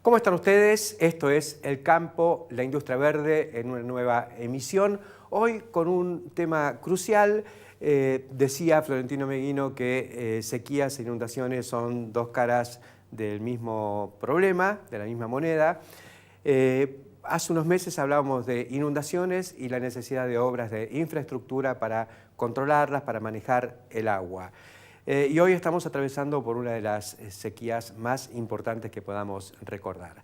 ¿Cómo están ustedes? Esto es El Campo, la Industria Verde, en una nueva emisión. Hoy con un tema crucial. Decía Florentino Meguino que sequías e inundaciones son dos caras del mismo problema, de la misma moneda. Hace unos meses hablábamos de inundaciones y la necesidad de obras de infraestructura para controlarlas, para manejar el agua. Y hoy estamos atravesando por una de las sequías más importantes que podamos recordar.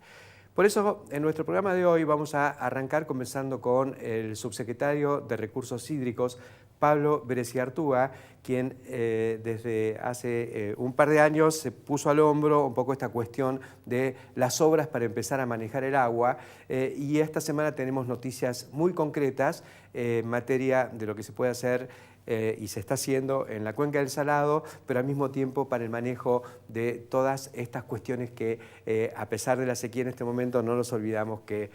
Por eso, en nuestro programa de hoy vamos a arrancar conversando con el subsecretario de Recursos Hídricos, Pablo Bereziartúa, quien desde hace un par de años se puso al hombro un poco esta cuestión de las obras para empezar a manejar el agua. Y esta semana tenemos noticias muy concretas en materia de lo que se puede hacer y se está haciendo en la Cuenca del Salado, pero al mismo tiempo para el manejo de todas estas cuestiones que, a pesar de la sequía en este momento, no nos olvidamos que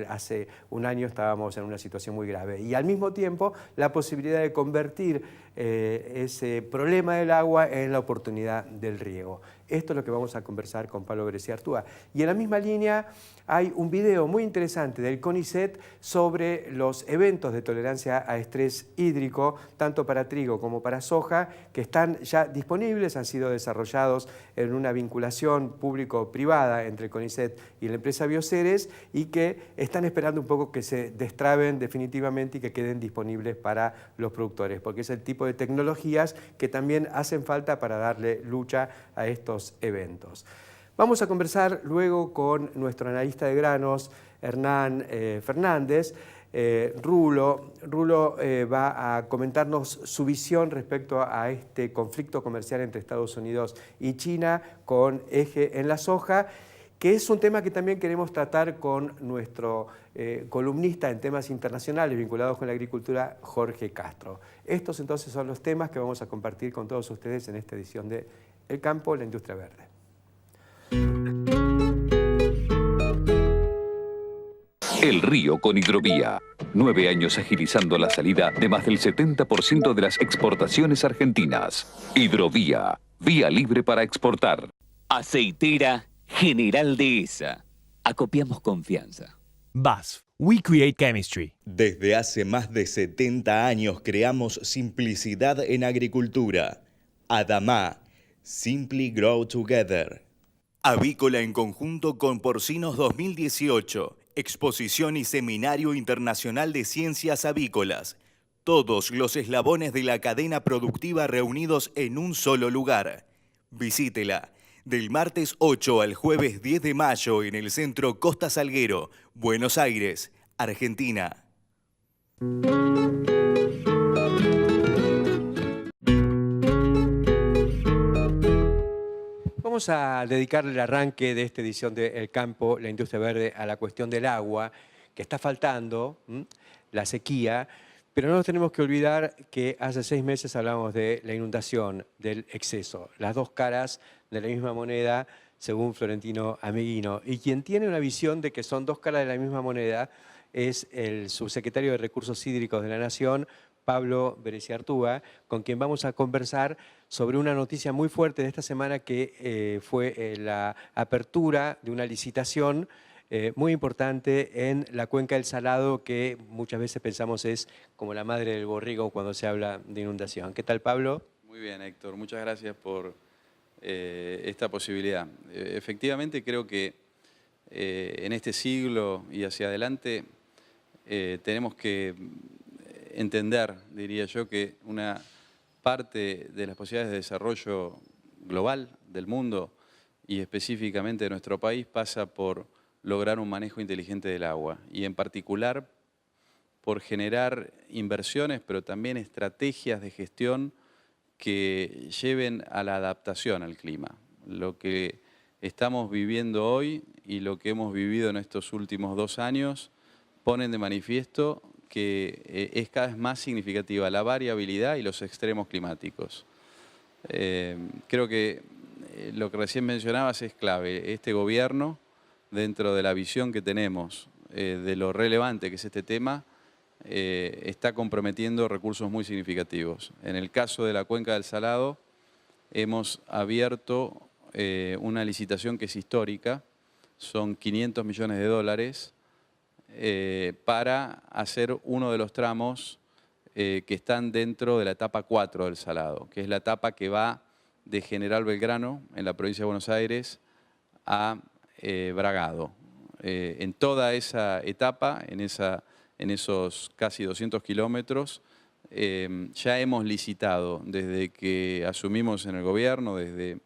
hace un año estábamos en una situación muy grave. Y al mismo tiempo, la posibilidad de convertir ese problema del agua en la oportunidad del riego. Esto es lo que vamos a conversar con Pablo Bereziartúa. Y en la misma línea hay un video muy interesante del CONICET sobre los eventos de tolerancia a estrés hídrico, tanto para trigo como para soja, que están ya disponibles, han sido desarrollados en una vinculación público-privada entre el CONICET y la empresa Bioceres y que están esperando un poco que se destraben definitivamente y que queden disponibles para los productores, porque es el tipo de tecnologías que también hacen falta para darle lucha a estos eventos. Vamos a conversar luego con nuestro analista de granos, Hernán Fernández. Rulo va a comentarnos su visión respecto a este conflicto comercial entre Estados Unidos y China con eje en la soja, que es un tema que también queremos tratar con nuestro columnista en temas internacionales vinculados con la agricultura, Jorge Castro. Estos entonces son los temas que vamos a compartir con todos ustedes en esta edición de El Campo, la Industria Verde. El río con Hidrovía. 9 años agilizando la salida de más del 70% de las exportaciones argentinas. Hidrovía, vía libre para exportar. Aceitera General Dehesa. Acopiamos confianza. BASF, We Create Chemistry. Desde hace más de 70 años creamos simplicidad en agricultura. Adamá, Simply Grow Together. Avícola en conjunto con Porcinos 2018. Exposición y Seminario Internacional de Ciencias Avícolas. Todos los eslabones de la cadena productiva reunidos en un solo lugar. Visítela del martes 8 al jueves 10 de mayo en el Centro Costa Salguero, Buenos Aires, Argentina. Vamos a dedicarle el arranque de esta edición de El Campo, la Industria Verde, a la cuestión del agua, que está faltando, la sequía, pero no nos tenemos que olvidar que hace 6 meses hablábamos de la inundación, del exceso, las dos caras de la misma moneda, según Florentino Meguino. Y quien tiene una visión de que son dos caras de la misma moneda es el subsecretario de Recursos Hídricos de la Nación, Pablo Bereziartúa, con quien vamos a conversar sobre una noticia muy fuerte de esta semana que fue la apertura de una licitación muy importante en la Cuenca del Salado, que muchas veces pensamos es como la madre del borrigo cuando se habla de inundación. ¿Qué tal, Pablo? Muy bien, Héctor. Muchas gracias por esta posibilidad. Efectivamente, creo que en este siglo y hacia adelante tenemos que entender, diría yo, que una parte de las posibilidades de desarrollo global del mundo y específicamente de nuestro país pasa por lograr un manejo inteligente del agua y en particular por generar inversiones, pero también estrategias de gestión que lleven a la adaptación al clima. Lo que estamos viviendo hoy y lo que hemos vivido en estos últimos 2 años ponen de manifiesto que es cada vez más significativa la variabilidad y los extremos climáticos. Creo que lo que recién mencionabas es clave. Este gobierno, dentro de la visión que tenemos de lo relevante que es este tema, está comprometiendo recursos muy significativos. En el caso de la Cuenca del Salado, hemos abierto una licitación que es histórica, son 500 millones de dólares para hacer uno de los tramos que están dentro de la etapa 4 del Salado, que es la etapa que va de General Belgrano, en la provincia de Buenos Aires, a Bragado. En toda esa etapa, en esos casi 200 kilómetros, ya hemos licitado desde que asumimos en el gobierno, desde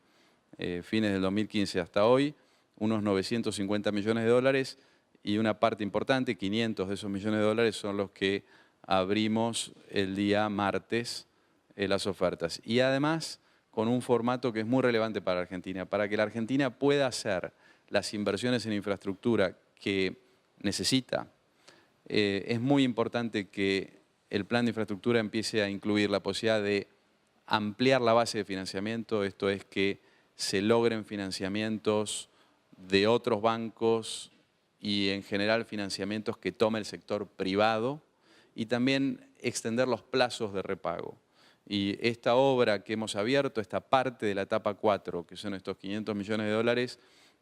fines del 2015 hasta hoy, unos 950 millones de dólares y una parte importante, 500 de esos millones de dólares, son los que abrimos el día martes las ofertas. Y además con un formato que es muy relevante para Argentina, para que la Argentina pueda hacer las inversiones en infraestructura que necesita. Es muy importante que el plan de infraestructura empiece a incluir la posibilidad de ampliar la base de financiamiento, esto es que se logren financiamientos de otros bancos y en general financiamientos que tome el sector privado y también extender los plazos de repago. Y esta obra que hemos abierto, esta parte de la etapa 4, que son estos 500 millones de dólares,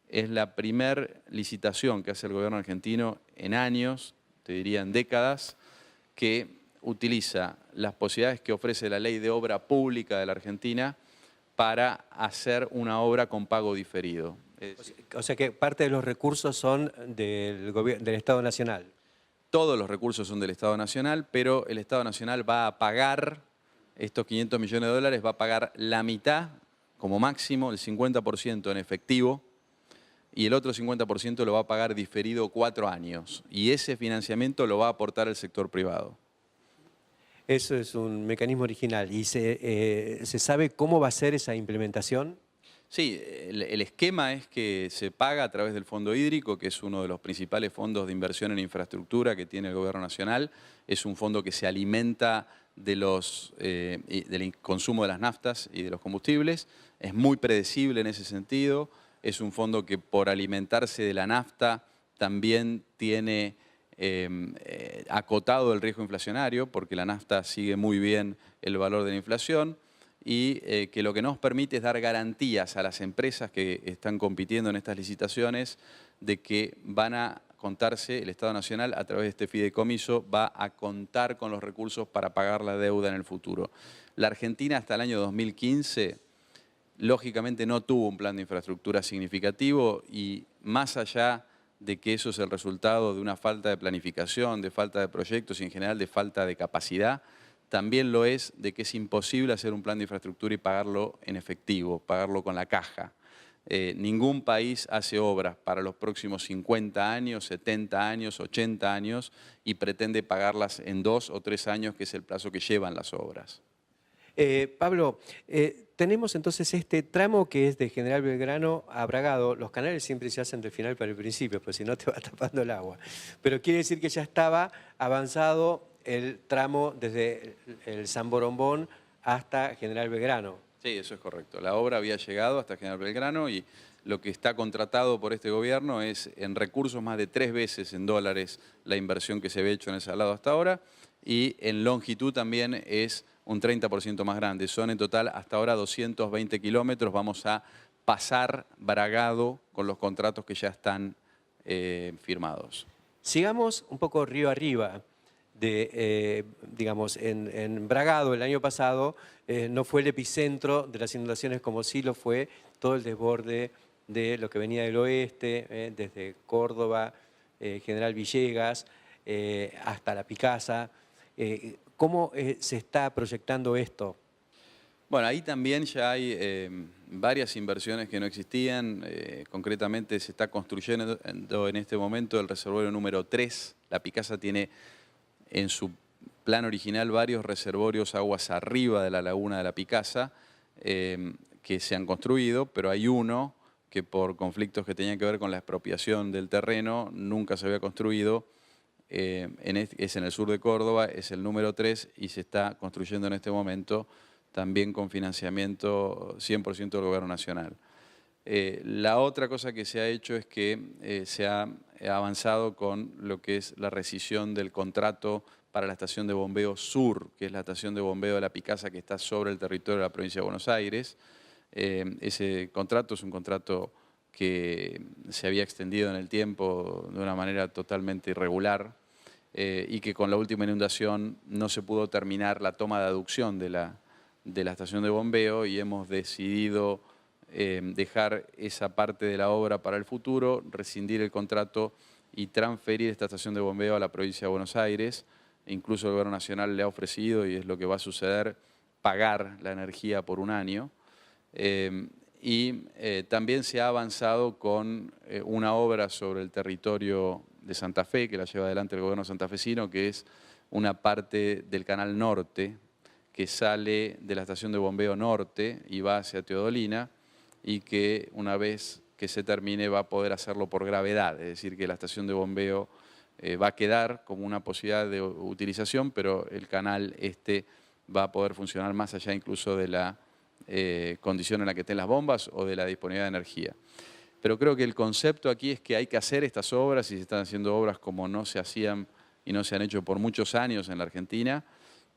es la primer licitación que hace el gobierno argentino en años, te diría en décadas, que utiliza las posibilidades que ofrece la Ley de Obra Pública de la Argentina para hacer una obra con pago diferido. O sea que parte de los recursos son del Estado Nacional. Todos los recursos son del Estado Nacional, pero el Estado Nacional va a pagar estos 500 millones de dólares, va a pagar la mitad, como máximo, el 50% en efectivo, y el otro 50% lo va a pagar diferido 4 años. Y ese financiamiento lo va a aportar el sector privado. Eso es un mecanismo original. ¿Y se sabe cómo va a ser esa implementación? Sí, el esquema es que se paga a través del Fondo Hídrico, que es uno de los principales fondos de inversión en infraestructura que tiene el Gobierno Nacional. Es un fondo que se alimenta del consumo de las naftas y de los combustibles. Es muy predecible en ese sentido. Es un fondo que por alimentarse de la nafta también tiene acotado el riesgo inflacionario, porque la nafta sigue muy bien el valor de la inflación, y que lo que nos permite es dar garantías a las empresas que están compitiendo en estas licitaciones de que van a contarse, el Estado Nacional a través de este fideicomiso va a contar con los recursos para pagar la deuda en el futuro. La Argentina hasta el año 2015 lógicamente no tuvo un plan de infraestructura significativo y más allá de que eso es el resultado de una falta de planificación, de falta de proyectos y en general de falta de capacidad, también lo es de que es imposible hacer un plan de infraestructura y pagarlo en efectivo, pagarlo con la caja. Ningún país hace obras para los próximos 50 años, 70 años, 80 años y pretende pagarlas en 2 o 3 años, que es el plazo que llevan las obras. Pablo, tenemos entonces este tramo que es de General Belgrano a Bragado. Los canales siempre se hacen del final para el principio, pues si no te va tapando el agua. Pero quiere decir que ya estaba avanzado el tramo desde el San Borombón hasta General Belgrano. Sí, eso es correcto. La obra había llegado hasta General Belgrano y lo que está contratado por este gobierno es en recursos más de 3 veces en dólares la inversión que se había hecho en el Salado hasta ahora y en longitud también es un 30% más grande. Son en total hasta ahora 220 kilómetros. Vamos a pasar Bragado con los contratos que ya están firmados. Sigamos un poco río arriba. Digamos, en Bragado el año pasado no fue el epicentro de las inundaciones como sí lo fue todo el desborde de lo que venía del oeste, desde Córdoba, General Villegas, hasta La Picasa. ¿Cómo se está proyectando esto? Bueno, ahí también ya hay varias inversiones que no existían. Concretamente se está construyendo en este momento el reservorio número 3. La Picasa tiene en su plan original varios reservorios aguas arriba de la laguna de La Picasa que se han construido, pero hay uno que por conflictos que tenían que ver con la expropiación del terreno nunca se había construido. Es en el sur de Córdoba, es el número 3 y se está construyendo en este momento también con financiamiento 100% del Gobierno Nacional. La otra cosa que se ha hecho es que se ha avanzado con lo que es la rescisión del contrato para la estación de bombeo sur, que es la estación de bombeo de La Picasa que está sobre el territorio de la provincia de Buenos Aires. Ese contrato es un contrato que se había extendido en el tiempo de una manera totalmente irregular y que con la última inundación no se pudo terminar la toma de aducción de la estación de bombeo y hemos decidido dejar esa parte de la obra para el futuro, rescindir el contrato y transferir esta estación de bombeo a la provincia de Buenos Aires. Incluso el Gobierno Nacional le ha ofrecido, y es lo que va a suceder, pagar la energía por un año. También se ha avanzado con una obra sobre el territorio de Santa Fe, que la lleva adelante el gobierno santafesino, que es una parte del Canal Norte, que sale de la estación de bombeo norte y va hacia Teodolina, y que una vez que se termine va a poder hacerlo por gravedad, es decir, que la estación de bombeo va a quedar como una posibilidad de utilización, pero el canal va a poder funcionar más allá incluso de la condición en la que estén las bombas o de la disponibilidad de energía. Pero creo que el concepto aquí es que hay que hacer estas obras, y se están haciendo obras como no se hacían y no se han hecho por muchos años en la Argentina,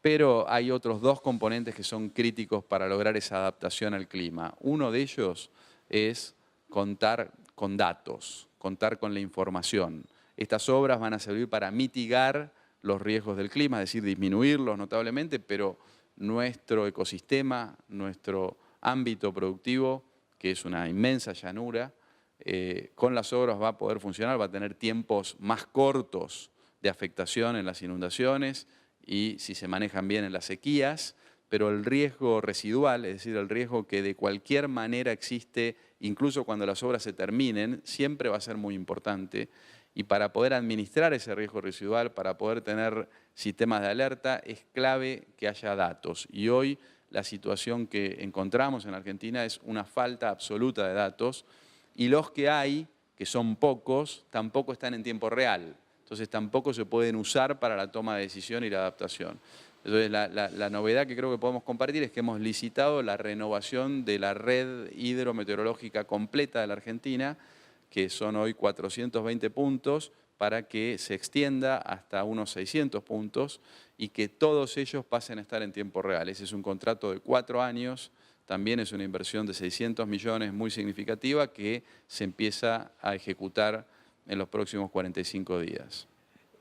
pero hay otros dos componentes que son críticos para lograr esa adaptación al clima. Uno de ellos es contar con datos, contar con la información. Estas obras van a servir para mitigar los riesgos del clima, es decir, disminuirlos notablemente, pero nuestro ecosistema, nuestro ámbito productivo, que es una inmensa llanura, con las obras va a poder funcionar, va a tener tiempos más cortos de afectación en las inundaciones y si se manejan bien en las sequías, pero el riesgo residual, es decir, el riesgo que de cualquier manera existe, incluso cuando las obras se terminen, siempre va a ser muy importante. Y para poder administrar ese riesgo residual, para poder tener sistemas de alerta, es clave que haya datos. Y hoy la situación que encontramos en Argentina es una falta absoluta de datos, y los que hay, que son pocos, tampoco están en tiempo real. Entonces tampoco se pueden usar para la toma de decisión y la adaptación. Entonces la novedad que creo que podemos compartir es que hemos licitado la renovación de la red hidrometeorológica completa de la Argentina, que son hoy 420 puntos, para que se extienda hasta unos 600 puntos y que todos ellos pasen a estar en tiempo real. Ese es un contrato de 4 años, también es una inversión de 600 millones muy significativa que se empieza a ejecutar en los próximos 45 días.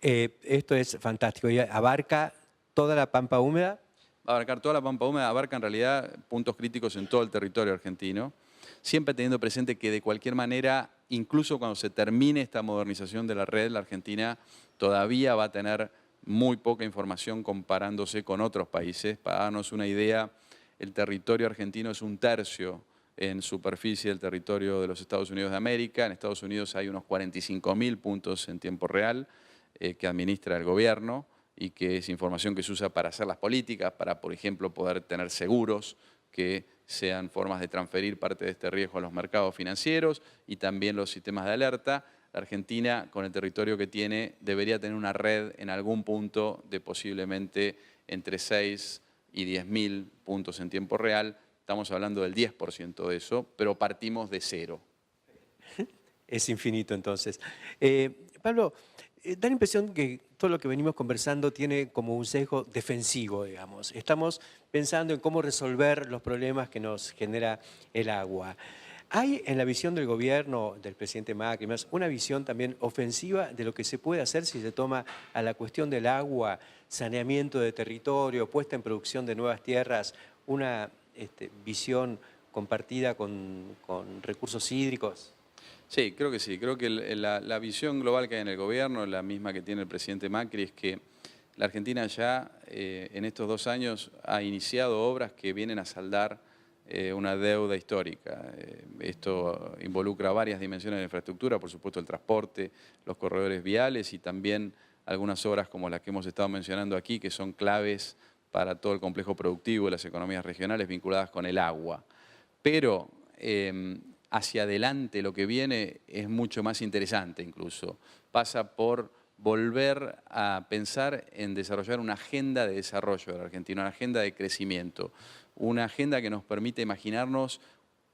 Esto es fantástico. ¿Y abarca toda la pampa húmeda? Va a abarcar toda la pampa húmeda, abarca en realidad puntos críticos en todo el territorio argentino, siempre teniendo presente que de cualquier manera, incluso cuando se termine esta modernización de la red, la Argentina todavía va a tener muy poca información comparándose con otros países. Para darnos una idea, el territorio argentino es 1/3 en superficie del territorio de los Estados Unidos de América. En Estados Unidos hay unos 45.000 puntos en tiempo real que administra el gobierno y que es información que se usa para hacer las políticas, para, por ejemplo, poder tener seguros que sean formas de transferir parte de este riesgo a los mercados financieros y también los sistemas de alerta. La Argentina, con el territorio que tiene, debería tener una red en algún punto de posiblemente entre 6 y 10.000 puntos en tiempo real. Estamos hablando del 10% de eso, pero partimos de cero. Es infinito, entonces. Pablo, da la impresión que todo lo que venimos conversando tiene como un sesgo defensivo, digamos. Estamos pensando en cómo resolver los problemas que nos genera el agua. ¿Hay en la visión del gobierno, del presidente Macri, una visión también ofensiva de lo que se puede hacer si se toma a la cuestión del agua, saneamiento de territorio, puesta en producción de nuevas tierras, una visión compartida con recursos hídricos? Sí, creo que sí. Creo que la visión global que hay en el gobierno, la misma que tiene el presidente Macri, es que la Argentina ya en estos 2 años ha iniciado obras que vienen a saldar una deuda histórica. Esto involucra varias dimensiones de infraestructura, por supuesto el transporte, los corredores viales y también algunas obras como las que hemos estado mencionando aquí, que son claves para todo el complejo productivo y las economías regionales vinculadas con el agua. Pero hacia adelante lo que viene es mucho más interesante incluso. Pasa por volver a pensar en desarrollar una agenda de desarrollo de la Argentina, una agenda de crecimiento, una agenda que nos permite imaginarnos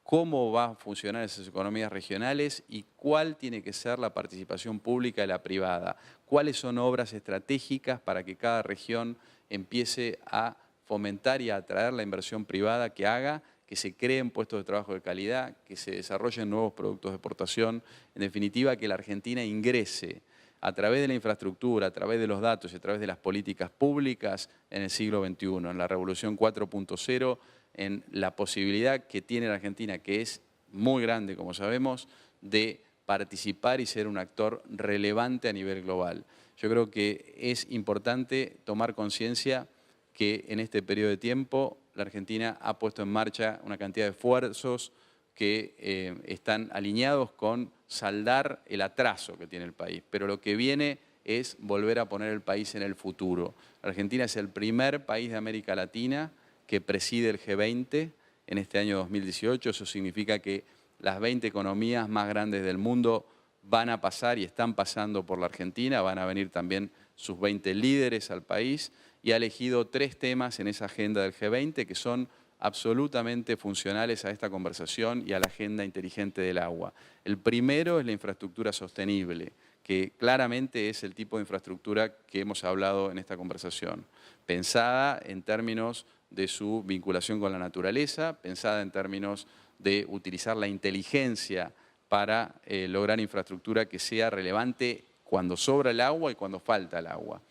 cómo van a funcionar esas economías regionales y cuál tiene que ser la participación pública y la privada, cuáles son obras estratégicas para que cada región empiece a fomentar y a atraer la inversión privada que haga que se creen puestos de trabajo de calidad, que se desarrollen nuevos productos de exportación, en definitiva que la Argentina ingrese a través de la infraestructura, a través de los datos y a través de las políticas públicas en el siglo XXI, en la revolución 4.0, en la posibilidad que tiene la Argentina, que es muy grande, como sabemos, de participar y ser un actor relevante a nivel global. Yo creo que es importante tomar conciencia que en este periodo de tiempo la Argentina ha puesto en marcha una cantidad de esfuerzos que están alineados con saldar el atraso que tiene el país. Pero lo que viene es volver a poner el país en el futuro. La Argentina es el primer país de América Latina que preside el G20 en este año 2018. Eso significa que las 20 economías más grandes del mundo van a pasar y están pasando por la Argentina. Van a venir también sus 20 líderes al país y ha elegido 3 temas en esa agenda del G20 que son absolutamente funcionales a esta conversación y a la agenda inteligente del agua. El primero es la infraestructura sostenible, que claramente es el tipo de infraestructura que hemos hablado en esta conversación, pensada en términos de su vinculación con la naturaleza, pensada en términos de utilizar la inteligencia para lograr infraestructura que sea relevante cuando sobra el agua y cuando falta el agua.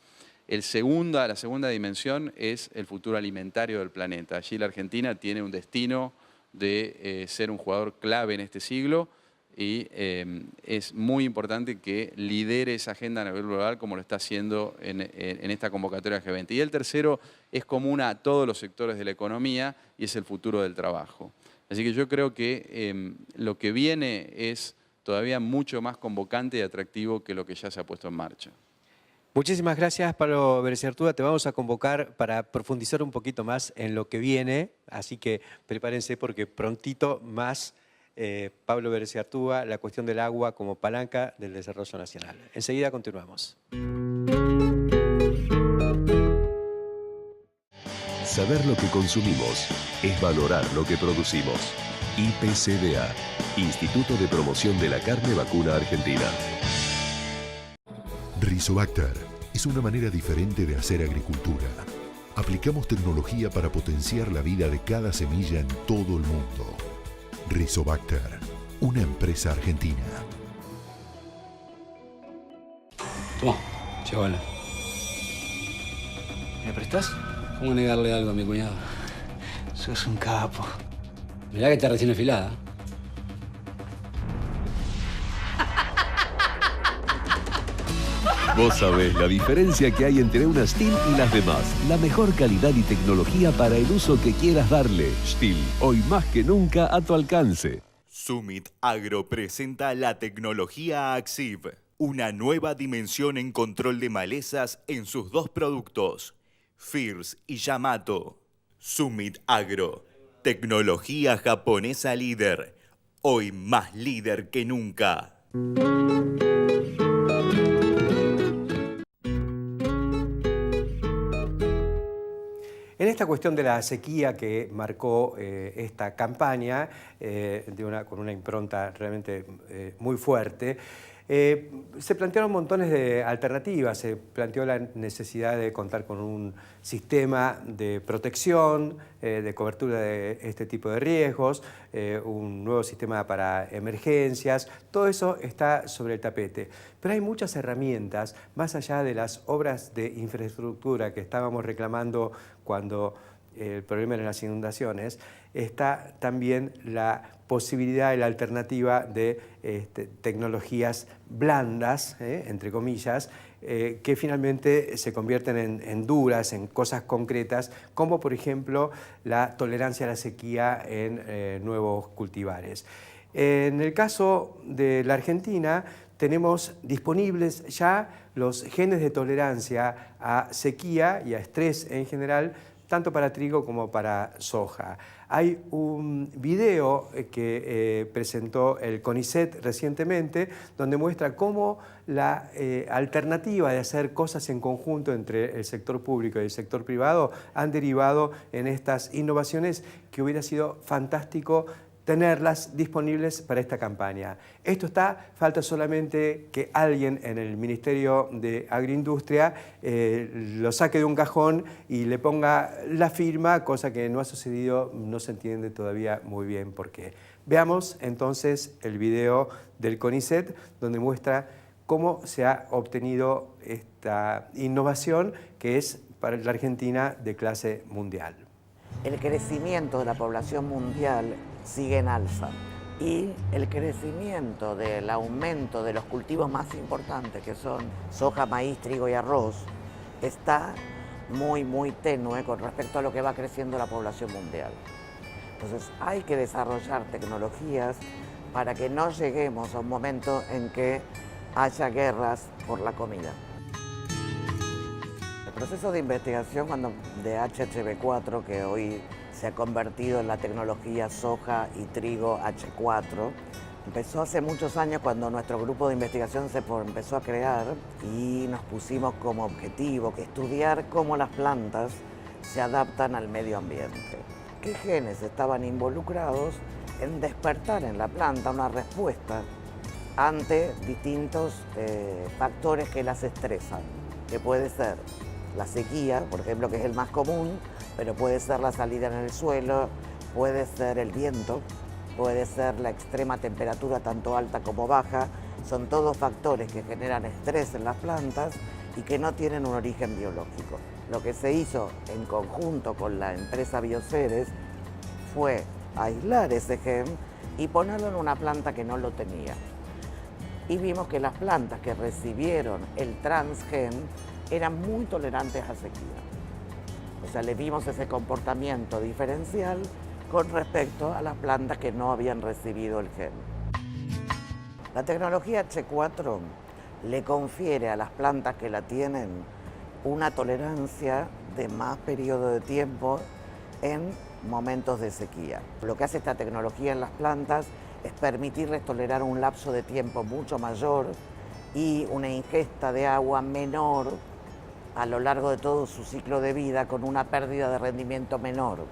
La segunda dimensión es el futuro alimentario del planeta. Allí la Argentina tiene un destino de ser un jugador clave en este siglo y es muy importante que lidere esa agenda a nivel global como lo está haciendo en esta convocatoria G20. Y el tercero es común a todos los sectores de la economía y es el futuro del trabajo. Así que yo creo que lo que viene es todavía mucho más convocante y atractivo que lo que ya se ha puesto en marcha. Muchísimas gracias, Pablo Bereciartúa. Te vamos a convocar para profundizar un poquito más en lo que viene, así que prepárense porque prontito más Pablo Bereciartúa, la cuestión del agua como palanca del desarrollo nacional. Enseguida continuamos. Saber lo que consumimos es valorar lo que producimos. IPCBA, Instituto de Promoción de la Carne Vacuna Argentina. Rizobacter es una manera diferente de hacer agricultura. Aplicamos tecnología para potenciar la vida de cada semilla en todo el mundo. Rizobacter, una empresa argentina. Toma, chavala. ¿Me prestás? ¿Cómo negarle algo a mi cuñado? Sos un capo. Mirá que está recién afilada. Vos sabés la diferencia que hay entre una Stihl y las demás. La mejor calidad y tecnología para el uso que quieras darle. Stihl, hoy más que nunca a tu alcance. Summit Agro presenta la tecnología Axiv, una nueva dimensión en control de malezas en sus 2 productos, Fierce y Yamato. Summit Agro, tecnología japonesa líder, hoy más líder que nunca. En esta cuestión de la sequía que marcó esta campaña, con una impronta realmente muy fuerte, se plantearon montones de alternativas. Se planteó la necesidad de contar con un sistema de protección, de cobertura de este tipo de riesgos, un nuevo sistema para emergencias. Todo eso está sobre el tapete. Pero hay muchas herramientas, más allá de las obras de infraestructura que estábamos reclamando cuando el problema eran las inundaciones, está también la posibilidad y la alternativa de tecnologías blandas, entre comillas, que finalmente se convierten en duras, en cosas concretas, como por ejemplo la tolerancia a la sequía en nuevos cultivares. En el caso de la Argentina, tenemos disponibles ya los genes de tolerancia a sequía y a estrés en general, tanto para trigo como para soja. Hay un video que presentó el CONICET recientemente, donde muestra cómo la alternativa de hacer cosas en conjunto entre el sector público y el sector privado han derivado en estas innovaciones que hubiera sido fantástico tenerlas disponibles para esta campaña. Esto está, falta solamente que alguien en el Ministerio de Agroindustria lo saque de un cajón y le ponga la firma, cosa que no ha sucedido, no se entiende todavía muy bien por qué. Veamos entonces el video del CONICET, donde muestra cómo se ha obtenido esta innovación que es para la Argentina de clase mundial. El crecimiento de la población mundial sigue en alza y el crecimiento del aumento de los cultivos más importantes, que son soja, maíz, trigo y arroz, está muy tenue con respecto a lo que va creciendo la población mundial. Entonces hay que desarrollar tecnologías para que no lleguemos a un momento en que haya guerras por la comida. El proceso de investigación de HHV4, que hoy se ha convertido en la tecnología soja y trigo H4, empezó hace muchos años cuando nuestro grupo de investigación se empezó a crear y nos pusimos como objetivo estudiar cómo las plantas se adaptan al medio ambiente. ¿Qué genes estaban involucrados en despertar en la planta una respuesta ante distintos factores que las estresan? Que puede ser la sequía, por ejemplo, que es el más común, pero puede ser la salida en el suelo, puede ser el viento, puede ser la extrema temperatura tanto alta como baja. Son todos factores que generan estrés en las plantas y que no tienen un origen biológico. Lo que se hizo en conjunto con la empresa Bioceres fue aislar ese gen y ponerlo en una planta que no lo tenía. Y vimos que las plantas que recibieron el transgen eran muy tolerantes a sequía. O sea, le vimos ese comportamiento diferencial con respecto a las plantas que no habían recibido el gen. La tecnología H4 le confiere a las plantas que la tienen una tolerancia de más periodo de tiempo en momentos de sequía. Lo que hace esta tecnología en las plantas es permitirles tolerar un lapso de tiempo mucho mayor y una ingesta de agua menor a lo largo de todo su ciclo de vida, con una pérdida de rendimiento menor.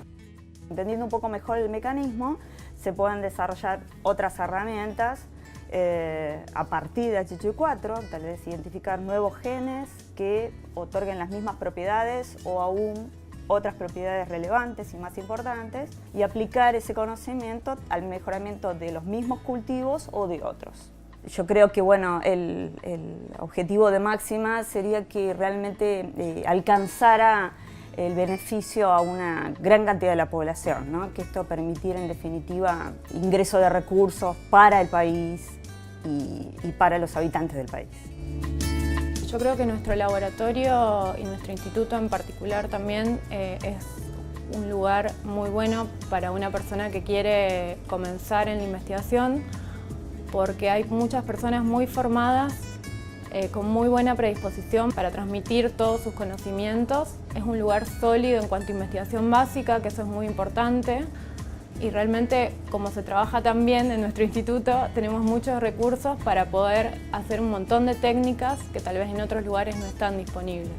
Entendiendo un poco mejor el mecanismo, se pueden desarrollar otras herramientas a partir de HHV4, tal vez identificar nuevos genes que otorguen las mismas propiedades o aún otras propiedades relevantes y más importantes, y aplicar ese conocimiento al mejoramiento de los mismos cultivos o de otros. Yo creo que bueno, el objetivo de Máxima sería que realmente alcanzara el beneficio a una gran cantidad de la población, ¿no? Que esto permitiera en definitiva ingreso de recursos para el país y para los habitantes del país. Yo creo que nuestro laboratorio y nuestro instituto en particular también es un lugar muy bueno para una persona que quiere comenzar en la investigación, porque hay muchas personas muy formadas, con muy buena predisposición para transmitir todos sus conocimientos. Es un lugar sólido en cuanto a investigación básica, que eso es muy importante. Y realmente, como se trabaja tan bien en nuestro instituto, tenemos muchos recursos para poder hacer un montón de técnicas que tal vez en otros lugares no están disponibles.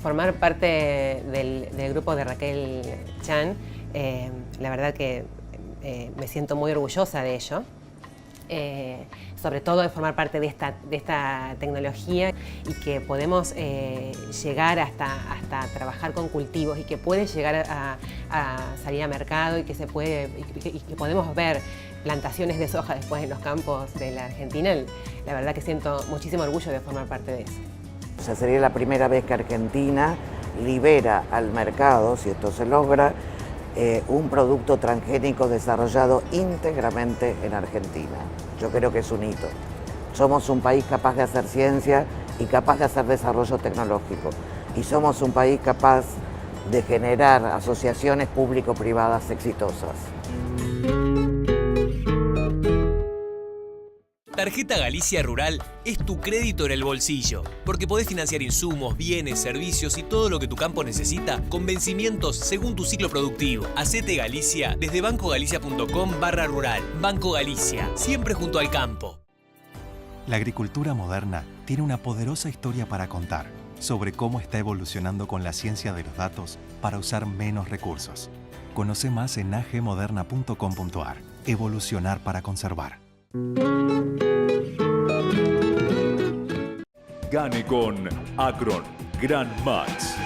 Formar parte del grupo de Raquel Chan, la verdad que me siento muy orgullosa de ello. Sobre todo de formar parte de esta tecnología y que podemos llegar hasta trabajar con cultivos y que puede llegar a salir a mercado y que podemos ver plantaciones de soja después en los campos de la Argentina. La verdad que siento muchísimo orgullo de formar parte de eso. O sea, sería la primera vez que Argentina libera al mercado, si esto se logra, un producto transgénico desarrollado íntegramente en Argentina. Yo creo que es un hito. Somos un país capaz de hacer ciencia y capaz de hacer desarrollo tecnológico. Y somos un país capaz de generar asociaciones público-privadas exitosas. Tarjeta Galicia Rural es tu crédito en el bolsillo, porque podés financiar insumos, bienes, servicios y todo lo que tu campo necesita con vencimientos según tu ciclo productivo. Hacete Galicia desde bancogalicia.com/rural. Banco Galicia, siempre junto al campo. La agricultura moderna tiene una poderosa historia para contar sobre cómo está evolucionando con la ciencia de los datos para usar menos recursos. Conoce más en agmoderna.com.ar. Evolucionar para conservar. Gane con Acron Gran Max.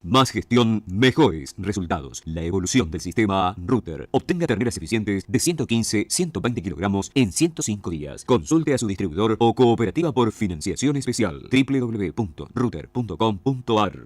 Más gestión, mejores resultados. La evolución del sistema Router. Obtenga terneras eficientes de 115-120 kilogramos en 105 días. Consulte a su distribuidor o cooperativa por financiación especial. www.router.com.ar.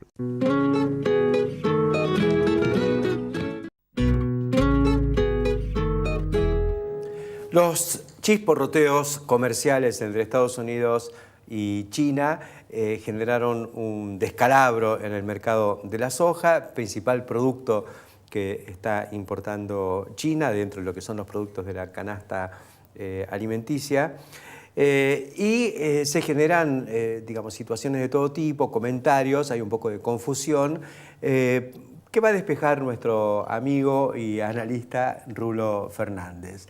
Los chisporroteos comerciales entre Estados Unidos y China generaron un descalabro en el mercado de la soja, principal producto que está importando China dentro de lo que son los productos de la canasta alimenticia. Se generan, digamos, situaciones de todo tipo, comentarios, hay un poco de confusión, que va a despejar nuestro amigo y analista Rulo Fernández.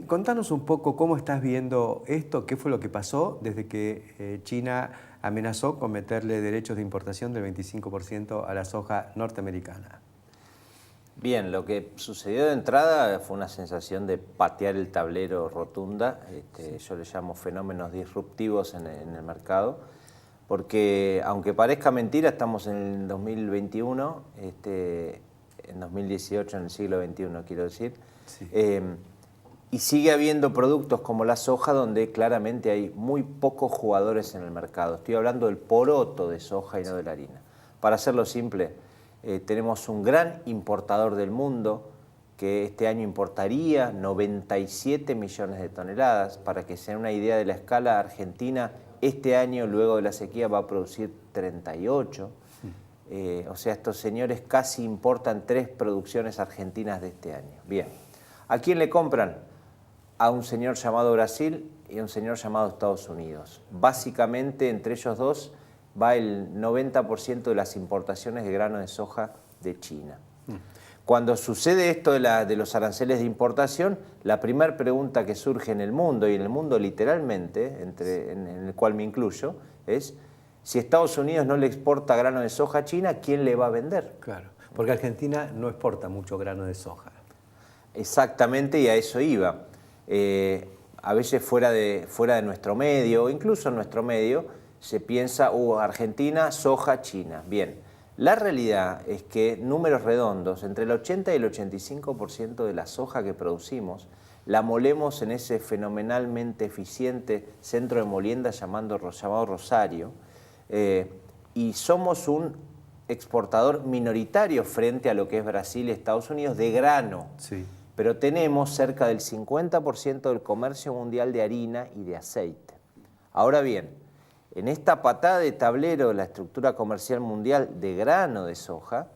Contanos un poco cómo estás viendo esto, qué fue lo que pasó desde que China amenazó con meterle derechos de importación del 25% a la soja norteamericana. Bien, lo que sucedió de entrada fue una sensación de patear el tablero rotunda. Yo le llamo fenómenos disruptivos en el mercado, porque aunque parezca mentira, estamos en el 2021, en 2018, en el siglo XXI, quiero decir. Sí. Y sigue habiendo productos como la soja donde claramente hay muy pocos jugadores en el mercado. Estoy hablando del poroto de soja y no de la harina. Para hacerlo simple, tenemos un gran importador del mundo que este año importaría 97 millones de toneladas. Para que se den una idea de la escala, Argentina este año, luego de la sequía, va a producir 38. O sea, estos señores casi importan 3 producciones argentinas de este año. Bien, ¿a quién le compran? A un señor llamado Brasil y a un señor llamado Estados Unidos. Básicamente, entre ellos dos va el 90% de las importaciones de grano de soja de China. Cuando sucede esto de los aranceles de importación, la primera pregunta que surge en el mundo, y en el mundo literalmente, en el cual me incluyo, es si Estados Unidos no le exporta grano de soja a China, ¿quién le va a vender? Claro, porque Argentina no exporta mucho grano de soja. Exactamente, y a eso iba. A veces fuera de nuestro medio, o incluso en nuestro medio, se piensa, Argentina, soja, China. Bien, la realidad es que, números redondos, entre el 80 y el 85% de la soja que producimos, la molemos en ese fenomenalmente eficiente centro de molienda llamado Rosario, y somos un exportador minoritario frente a lo que es Brasil y Estados Unidos de grano. Sí. Pero tenemos cerca del 50% del comercio mundial de harina y de aceite. Ahora bien, en esta patada de tablero de la estructura comercial mundial de grano de soja,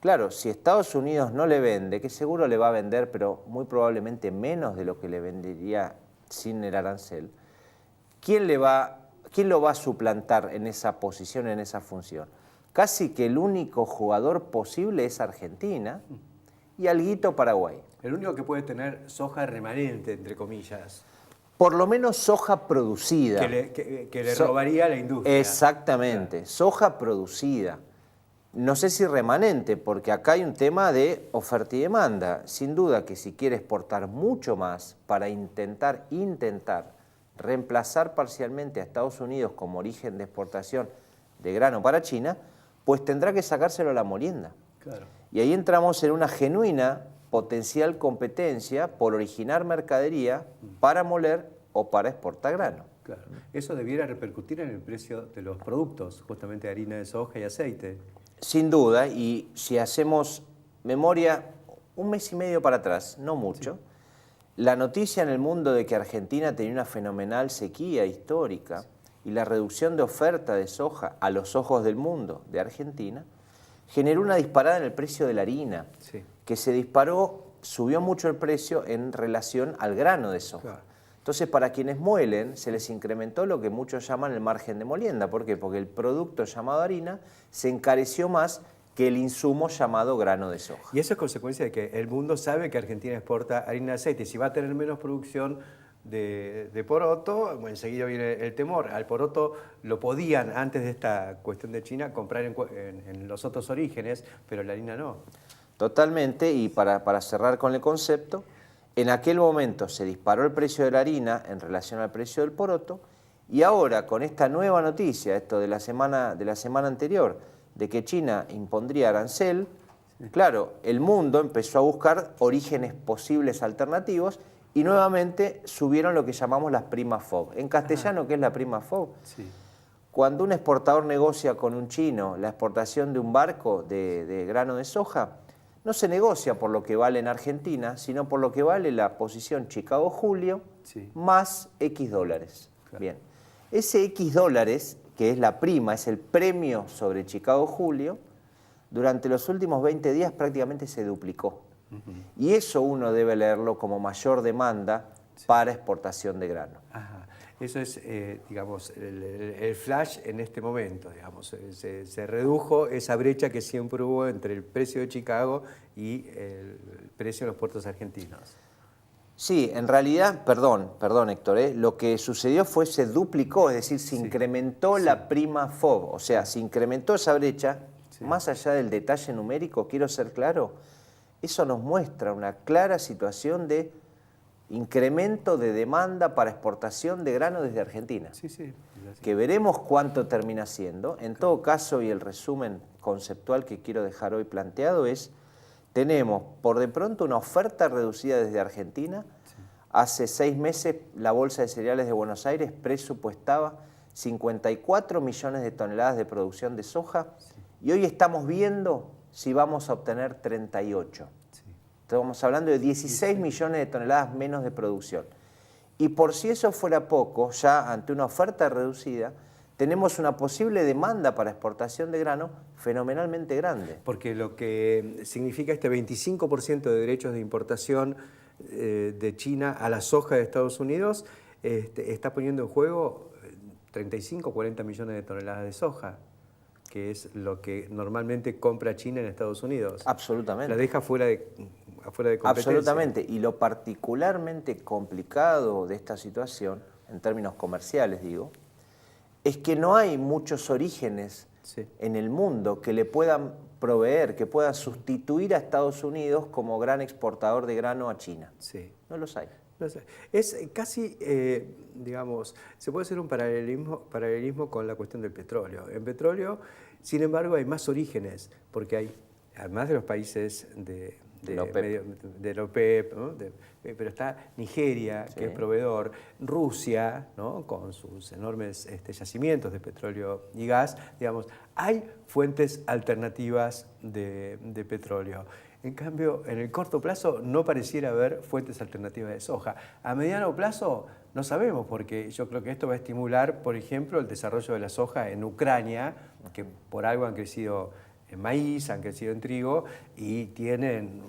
claro, si Estados Unidos no le vende, que seguro le va a vender, pero muy probablemente menos de lo que le vendería sin el arancel, ¿quién lo va a suplantar en esa posición, en esa función? Casi que el único jugador posible es Argentina y alguito Paraguay. El único que puede tener soja remanente, entre comillas. Por lo menos soja producida. Que le robaría a la industria. Exactamente, claro. Soja producida. No sé si remanente, porque acá hay un tema de oferta y demanda. Sin duda que si quiere exportar mucho más para intentar reemplazar parcialmente a Estados Unidos como origen de exportación de grano para China, pues tendrá que sacárselo a la molienda. Claro. Y ahí entramos en una genuina potencial competencia por originar mercadería para moler o para exportar grano. Claro. Eso debiera repercutir en el precio de los productos, justamente harina de soja y aceite. Sin duda, y si hacemos memoria un mes y medio para atrás, no mucho, la noticia en el mundo de que Argentina tenía una fenomenal sequía histórica y la reducción de oferta de soja a los ojos del mundo de Argentina, generó una disparada en el precio de la harina, que se disparó, subió mucho el precio en relación al grano de soja. Claro. Entonces, para quienes muelen, se les incrementó lo que muchos llaman el margen de molienda. ¿Por qué? Porque el producto llamado harina se encareció más que el insumo llamado grano de soja. Y eso es consecuencia de que el mundo sabe que Argentina exporta harina de aceite. Si va a tener menos producción, de poroto, bueno, enseguida viene el temor. Al poroto lo podían, antes de esta cuestión de China, comprar en los otros orígenes, pero la harina no. Totalmente, y para cerrar con el concepto, en aquel momento se disparó el precio de la harina en relación al precio del poroto, y ahora con esta nueva noticia, esto de la semana anterior, de que China impondría arancel, claro, el mundo empezó a buscar orígenes posibles alternativos y nuevamente subieron lo que llamamos las primas FOB. En castellano, ¿qué es la prima FOB? Sí. Cuando un exportador negocia con un chino la exportación de un barco de grano de soja, no se negocia por lo que vale en Argentina, sino por lo que vale la posición Chicago-Julio más X dólares. Claro. Bien, ese X dólares, que es la prima, es el premio sobre Chicago-Julio, durante los últimos 20 días prácticamente se duplicó. Y eso uno debe leerlo como mayor demanda para exportación de grano. Ajá. Eso es, digamos, el flash en este momento, digamos. Se redujo esa brecha que siempre hubo entre el precio de Chicago y el precio en los puertos argentinos. Sí, en realidad, perdón Héctor, lo que sucedió fue se duplicó, es decir, se incrementó la prima FOB, o sea, se incrementó esa brecha, más allá del detalle numérico, quiero ser claro, eso nos muestra una clara situación de incremento de demanda para exportación de grano desde Argentina. Que veremos cuánto termina siendo. En todo caso, y el resumen conceptual que quiero dejar hoy planteado es, tenemos por de pronto una oferta reducida desde Argentina. Hace 6 meses la Bolsa de Cereales de Buenos Aires presupuestaba 54 millones de toneladas de producción de soja y hoy estamos viendo si vamos a obtener 38. Estamos hablando de 16 millones de toneladas menos de producción. Y por si eso fuera poco, ya ante una oferta reducida, tenemos una posible demanda para exportación de grano fenomenalmente grande. Porque lo que significa este 25% de derechos de importación de China a la soja de Estados Unidos está poniendo en juego 35 o 40 millones de toneladas de soja, que es lo que normalmente compra China en Estados Unidos. Absolutamente. La deja fuera de competencia. Absolutamente. Y lo particularmente complicado de esta situación, en términos comerciales digo, es que no hay muchos orígenes en el mundo que le puedan proveer, que puedan sustituir a Estados Unidos como gran exportador de grano a China. No los hay. Es casi, digamos, se puede hacer un paralelismo con la cuestión del petróleo. En petróleo, sin embargo, hay más orígenes, porque hay, además de los países de la OPEP, ¿no? Pero está Nigeria, que es proveedor, Rusia, ¿no? Con sus enormes yacimientos de petróleo y gas, digamos, hay fuentes alternativas de petróleo. En cambio, en el corto plazo no pareciera haber fuentes alternativas de soja. A mediano plazo no sabemos, porque yo creo que esto va a estimular, por ejemplo, el desarrollo de la soja en Ucrania, que por algo han crecido en maíz, han crecido en trigo y tienen,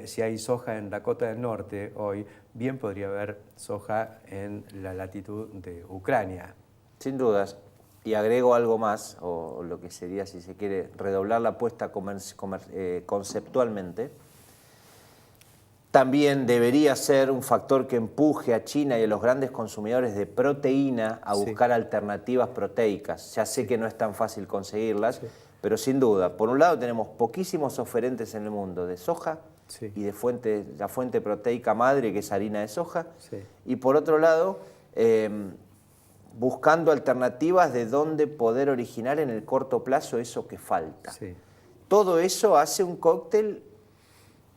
si hay soja en Dakota del Norte hoy, bien podría haber soja en la latitud de Ucrania. Sin dudas. Y agrego algo más, o lo que sería, si se quiere, redoblar la apuesta conceptualmente. También debería ser un factor que empuje a China y a los grandes consumidores de proteína a buscar alternativas proteicas. Ya sé que no es tan fácil conseguirlas, pero sin duda, por un lado tenemos poquísimos oferentes en el mundo de soja y de la fuente proteica madre, que es harina de soja, y por otro lado, buscando alternativas de dónde poder originar en el corto plazo eso que falta. Todo eso hace un cóctel.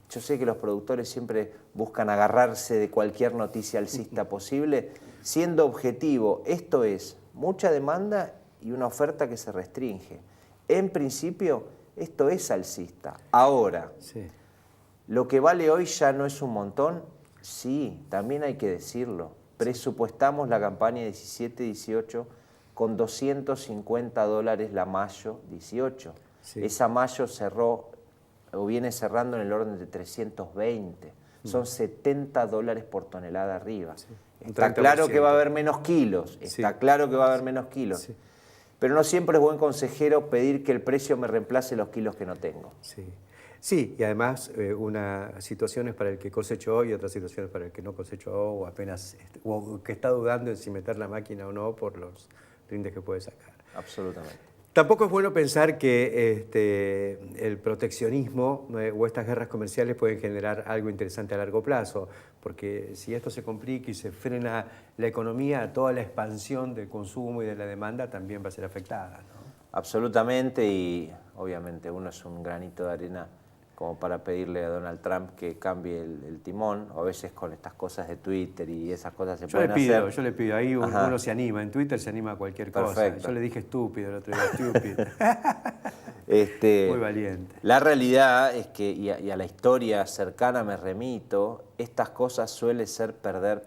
Yo sé que los productores siempre buscan agarrarse de cualquier noticia alcista posible, siendo objetivo, esto es mucha demanda y una oferta que se restringe. En principio, esto es alcista. Ahora, lo que vale hoy ya no es un montón, sí, también hay que decirlo. Presupuestamos la campaña 17-18 con $250 la mayo 18. Esa mayo cerró o viene cerrando en el orden de 320. Son $70 por tonelada arriba. Está claro que va a haber menos kilos, está claro que va a haber menos kilos. Pero no siempre es buen consejero pedir que el precio me reemplace los kilos que no tengo. Sí, y además unas situaciones para el que cosechó y otras situaciones para el que no cosechó o apenas, o que está dudando en si meter la máquina o no por los rindes que puede sacar. Absolutamente. Tampoco es bueno pensar que el proteccionismo o estas guerras comerciales pueden generar algo interesante a largo plazo, porque si esto se complica y se frena la economía, toda la expansión del consumo y de la demanda también va a ser afectada, ¿no? Absolutamente, y obviamente uno es un granito de arena como para pedirle a Donald Trump que cambie el timón, o a veces con estas cosas de Twitter y esas cosas se pueden hacer. Yo le pido, ahí uno se anima, en Twitter se anima a cualquier cosa. Yo le dije estúpido el otro día, estúpido. Muy valiente. La realidad es que, y a la historia cercana me remito, estas cosas suelen ser perder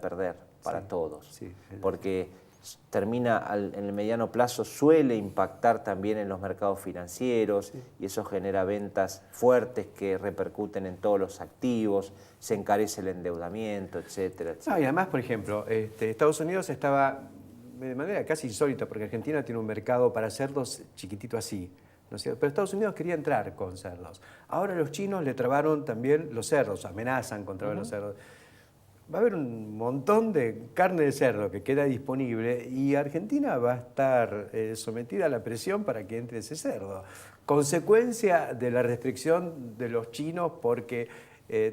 para todos. Sí, porque termina en el mediano plazo, suele impactar también en los mercados financieros y eso genera ventas fuertes que repercuten en todos los activos, se encarece el endeudamiento, etcétera, etcétera. No, y además, por ejemplo, Estados Unidos estaba de manera casi insólita, porque Argentina tiene un mercado para cerdos chiquitito así, ¿no es cierto? Pero Estados Unidos quería entrar con cerdos. Ahora los chinos le trabaron también los cerdos, amenazan con trabar los cerdos. Va a haber un montón de carne de cerdo que queda disponible y Argentina va a estar sometida a la presión para que entre ese cerdo. Consecuencia de la restricción de los chinos porque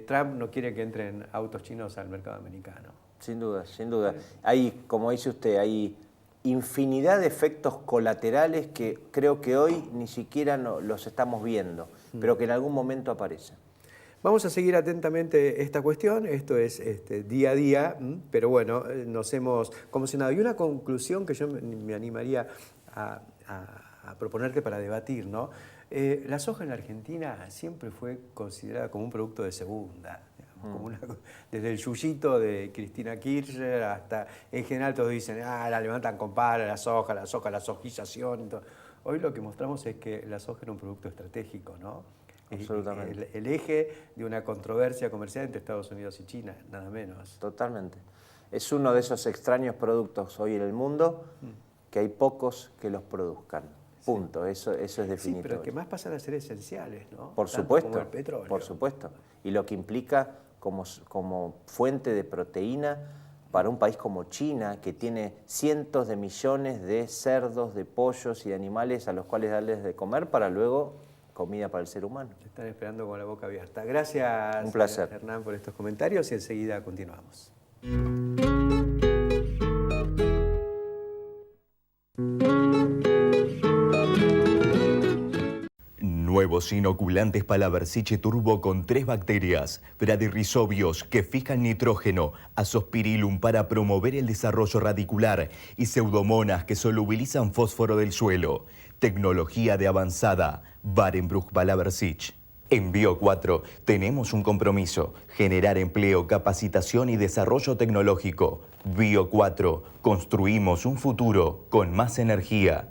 Trump no quiere que entren autos chinos al mercado americano. Sin duda, sin duda. Hay, como dice usted, hay infinidad de efectos colaterales que creo que hoy ni siquiera los estamos viendo, pero que en algún momento aparecen. Vamos a seguir atentamente esta cuestión, esto es día a día, pero bueno, nos hemos conmocionado. Y una conclusión que yo me animaría a proponerte para debatir, ¿no? La soja en la Argentina siempre fue considerada como un producto de segunda, digamos, como desde el yuyito de Cristina Kirchner hasta, en general todos dicen, la levantan con pala, la soja, la sojización. Hoy lo que mostramos es que la soja era un producto estratégico, ¿no? Absolutamente. El eje de una controversia comercial entre Estados Unidos y China, nada menos. Totalmente. Es uno de esos extraños productos hoy en el mundo que hay pocos que los produzcan. Punto. Eso es definitivo. Sí, pero que más pasan a ser esenciales, ¿no? Por supuesto. Como el petróleo. Por supuesto. Y lo que implica como fuente de proteína para un país como China, que tiene cientos de millones de cerdos, de pollos y de animales a los cuales darles de comer para luego comida para el ser humano. Te están esperando con la boca abierta. Gracias, un placer, Hernán, por estos comentarios y enseguida continuamos. Nuevos inoculantes Palaversiche Turbo con 3 bacterias, bradyrhizobios que fijan nitrógeno, azospirillum para promover el desarrollo radicular y pseudomonas que solubilizan fósforo del suelo. Tecnología de avanzada, Barenbruch Palaversiche. En Bio4 tenemos un compromiso, generar empleo, capacitación y desarrollo tecnológico. Bio4, construimos un futuro con más energía.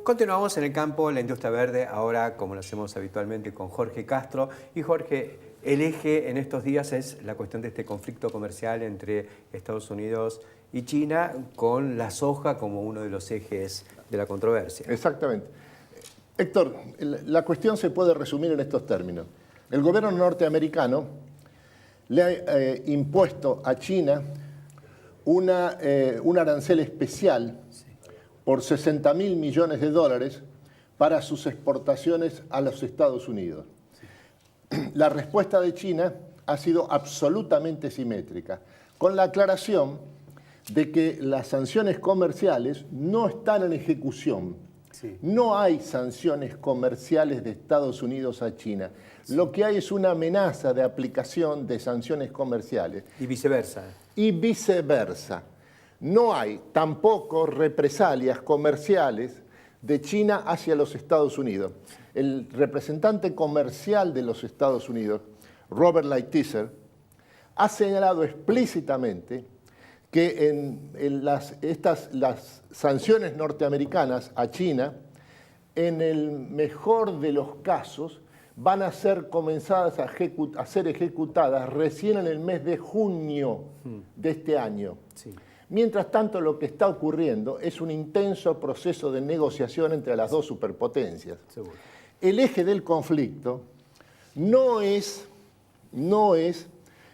Continuamos en el campo, la industria verde, ahora como lo hacemos habitualmente con Jorge Castro. Y Jorge, el eje en estos días es la cuestión de este conflicto comercial entre Estados Unidos y China, con la soja como uno de los ejes de la controversia. Exactamente. Héctor, la cuestión se puede resumir en estos términos. El gobierno norteamericano le ha impuesto a China un arancel especial por 60.000 millones de dólares para sus exportaciones a los Estados Unidos. La respuesta de China ha sido absolutamente simétrica, con la aclaración de que las sanciones comerciales no están en ejecución Sí. No hay sanciones comerciales de Estados Unidos a China. Sí. Lo que hay es una amenaza de aplicación de sanciones comerciales. Y viceversa. Y viceversa. No hay tampoco represalias comerciales de China hacia los Estados Unidos. El representante comercial de los Estados Unidos, Robert Lighthizer, ha señalado explícitamente que las sanciones norteamericanas a China, en el mejor de los casos, van a ser comenzadas a ser ejecutadas recién en el mes de junio de este año. Sí. Mientras tanto, lo que está ocurriendo es un intenso proceso de negociación entre las dos superpotencias. Seguro. El eje del conflicto no es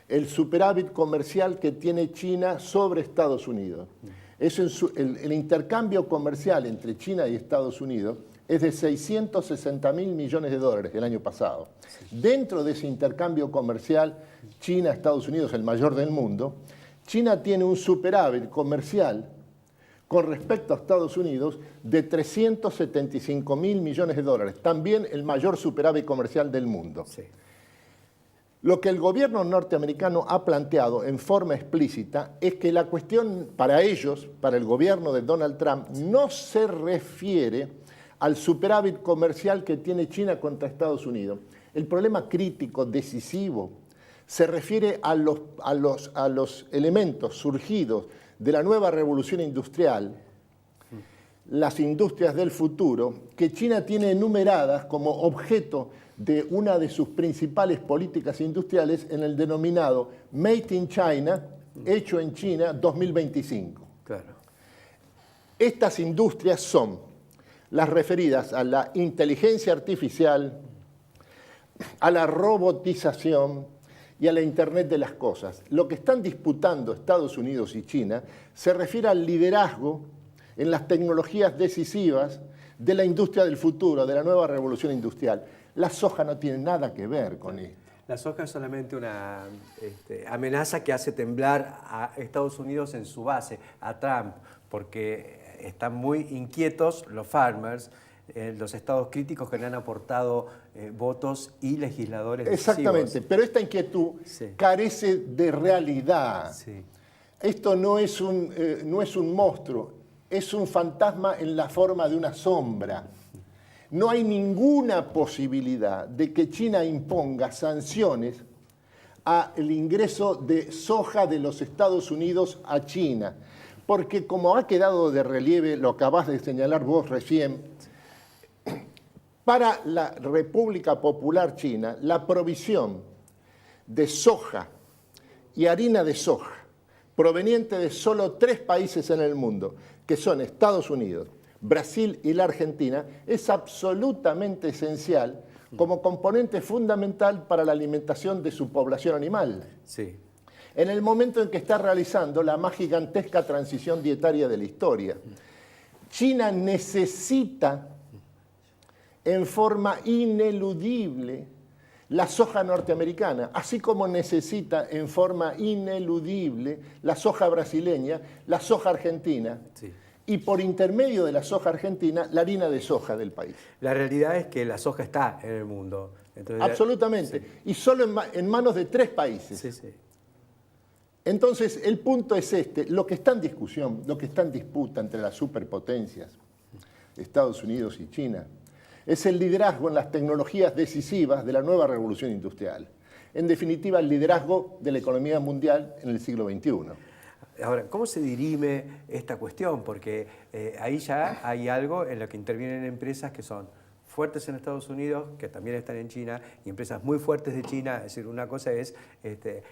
el superávit comercial que tiene China sobre Estados Unidos. El intercambio comercial entre China y Estados Unidos es de 660.000 millones de dólares el año pasado. Dentro de ese intercambio comercial, China-Estados Unidos, el mayor del mundo, China tiene un superávit comercial con respecto a Estados Unidos de 375.000 millones de dólares, también el mayor superávit comercial del mundo. Sí. Lo que el gobierno norteamericano ha planteado en forma explícita es que la cuestión para ellos, para el gobierno de Donald Trump, no se refiere al superávit comercial que tiene China contra Estados Unidos. El problema crítico, decisivo, se refiere a los elementos surgidos de la nueva revolución industrial, las industrias del futuro, que China tiene enumeradas como objeto de una de sus principales políticas industriales en el denominado Made in China, hecho en China 2025. Claro. Estas industrias son las referidas a la inteligencia artificial, a la robotización y a la Internet de las cosas. Lo que están disputando Estados Unidos y China se refiere al liderazgo en las tecnologías decisivas de la industria del futuro, de la nueva revolución industrial. La soja no tiene nada que ver con esto. La soja es solamente una amenaza que hace temblar a Estados Unidos en su base, a Trump, porque están muy inquietos los farmers, los estados críticos que le han aportado votos y legisladores decisivos. Exactamente, pero esta inquietud carece de realidad. Sí. Esto no es un monstruo, es un fantasma en la forma de una sombra. No hay ninguna posibilidad de que China imponga sanciones al ingreso de soja de los Estados Unidos a China, porque como ha quedado de relieve, lo acabas de señalar vos recién, para la República Popular China, la provisión de soja y harina de soja proveniente de solo 3 países en el mundo, que son Estados Unidos, Brasil y la Argentina, es absolutamente esencial como componente fundamental para la alimentación de su población animal. Sí. En el momento en que está realizando la más gigantesca transición dietaria de la historia. China necesita en forma ineludible la soja norteamericana, así como necesita en forma ineludible la soja brasileña, la soja argentina. Sí. Y por intermedio de la soja argentina, la harina de soja del país. La realidad es que la soja está en el mundo. Entonces, absolutamente. Sí. Y solo en manos de 3 países. Sí, sí. Entonces, el punto es este. Lo que está en discusión, lo que está en disputa entre las superpotencias, Estados Unidos y China, es el liderazgo en las tecnologías decisivas de la nueva revolución industrial. En definitiva, el liderazgo de la economía mundial en el siglo XXI. Ahora, ¿cómo se dirime esta cuestión? Porque ahí ya hay algo en lo que intervienen empresas que son fuertes en Estados Unidos, que también están en China, y empresas muy fuertes de China. Es decir, una cosa es